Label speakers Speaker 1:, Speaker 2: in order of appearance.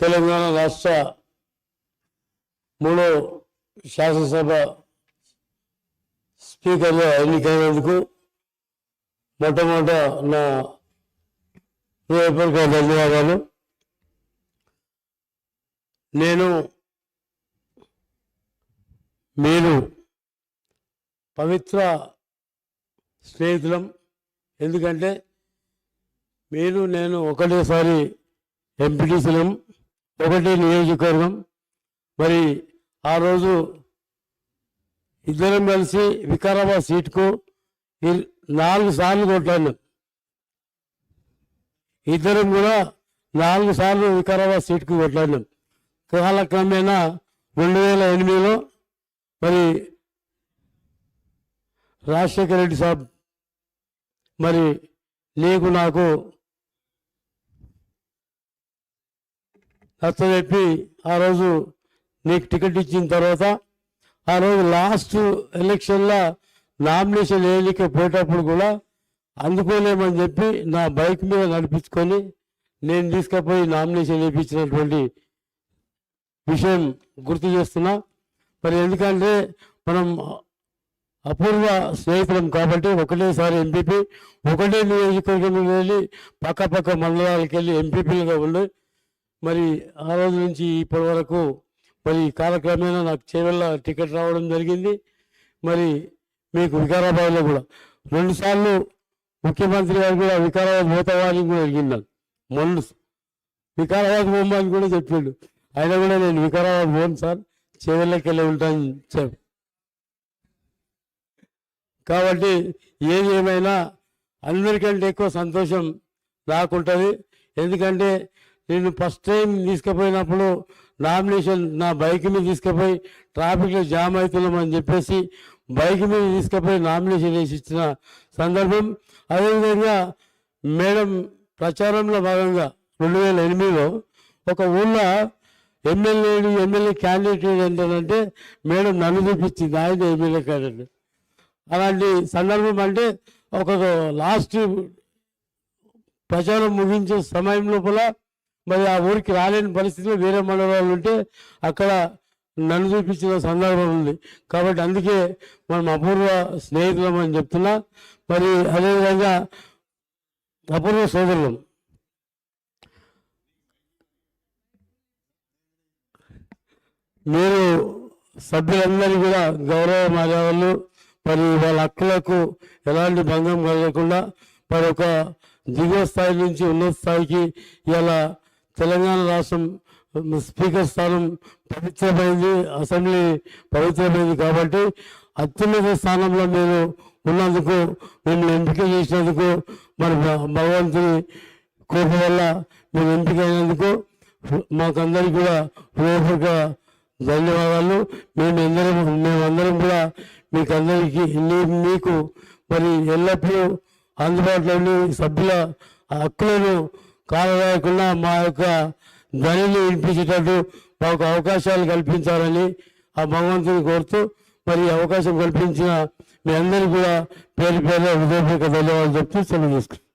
Speaker 1: తెలంగాణ రాష్ట్ర 3వ శాసనసభ స్పీకర్గా ఎన్నికైనందుకు మొట్టమొదట నా హృదయపూర్వక ధన్యవాదాలు. మీరు పవిత్ర స్నేహితులం. ఎందుకంటే నేను ఒకటేసారి ఎంపీటీసీలం, ఒకటే నియోజకవర్గం. మరి ఆ రోజు ఇద్దరం కలిసి వికారాబాద్ సీటుకు 4 సార్లు కొట్లాడినాం. ఇద్దరం కూడా 4 సార్లు వికారాబాద్ సీటుకు కొట్లాడినాం. కాలక్రమేణా 2008లో మరి రాజశేఖర రెడ్డి సాబ్ మరి నీకు నాకు నచ్చజెప్పి ఆ రోజు నీకు టికెట్ ఇచ్చిన తర్వాత ఆ రోజు లాస్ట్ ఎలక్షన్లో నామినేషన్ వేయలేకపోయేటప్పుడు కూడా అందుకోలేమని చెప్పి నా బైక్ మీద నడిపించుకొని నేను తీసుకుపోయి నామినేషన్ వేయించినటువంటి విషయం గుర్తు చేస్తున్నా. మరి ఎందుకంటే మనం అపూర్వ స్నేహితులం కాబట్టి ఒకటేసారి ఎంపీపీ, ఒకటే నియోజకవర్గం వెళ్ళి పక్క మండలాలకు వెళ్ళి ఎంపీపీలుగా ఉండి మరి ఆ రోజు నుంచి ఇప్పటి వరకు మరి కాలక్రమేణా నాకు చేవెళ్ళ టికెట్ రావడం జరిగింది. మరి మీకు వికారాబాద్లో కూడా 2 సార్లు ముఖ్యమంత్రి గారు కూడా వికారాబాద్ పోతావాలని కూడా అడిగినాను. మొన్న వికారాబాద్ పోమని కూడా చెప్పిండు. అయినా కూడా నేను వికారాబాద్ పోను సార్, చేవెళ్ళకి వెళ్ళి ఉంటాను చెప్పు. కాబట్టి ఏది ఏమైనా అందరికంటే ఎక్కువ సంతోషం నాకుంటుంది. ఎందుకంటే నేను ఫస్ట్ టైం తీసుకుపోయినప్పుడు నామినేషన్ నా బైక్ మీద తీసుకుపోయి ట్రాఫిక్లో జామ్ అవుతున్నామని చెప్పేసి బైక్ మీద తీసుకుపోయి నామినేషన్ వేసి ఇచ్చిన సందర్భం. అదేవిధంగా మేడం ప్రచారంలో భాగంగా 2008లో ఒక ఊళ్ళో ఎమ్మెల్యే క్యాండిడేట్ ఏంటంటే మేడం నన్ను చూపించింది, ఆయన ఎమ్మెల్యే క్యాండిడేట్. అలాంటి సందర్భం అంటే ఒక లాస్ట్ ప్రచారం ముగించే సమయం లోపల మరి ఆ ఊరికి రాలేని పరిస్థితిలో వేరే మండలాలు ఉంటే అక్కడ నన్ను చూపించిన సందర్భం ఉంది. కాబట్టి అందుకే మనం అపూర్వ స్నేహితులం అని చెప్తున్నా. మరి అదేవిధంగా అపూర్వ సోదరులం. మీరు సభ్యులందరినీ కూడా గౌరవ మర్యాదలు మరి వాళ్ళ హక్కులకు ఎలాంటి భంగం కలగకుండా మరి ఒక దిగువ స్థాయి నుంచి ఉన్నత స్థాయికి ఇలా తెలంగాణ రాష్ట్రం స్పీకర్ స్థానం పవిత్రమైంది, అసెంబ్లీ పవిత్రమైంది. కాబట్టి అత్యున్నత స్థానంలో మీరు ఉన్నందుకు, మిమ్మల్ని ఎంపిక చేసినందుకు, మరి భగవంతుని కృప వల్ల మీరు ఎంపిక అయినందుకు మాకందరికీ కూడా హృదయపూర్వక ధన్యవాదాలు. మేమందరం కూడా మీకందరికీ మీకు మరి ఎల్లప్పుడూ అందుబాటులో ఉండి సభ్యుల హక్కులను కాలరాయకుండా మా యొక్క ధ్వనిని వినిపించేటట్టు మాకు అవకాశాలు కల్పించాలని ఆ భగవంతుని కోరుతూ మరి అవకాశం కల్పించిన మీ అందరికీ కూడా పేరు హృదయపూర్వక ధన్యవాదాలు చెప్తూ సెలవు తీసుకుంటాం.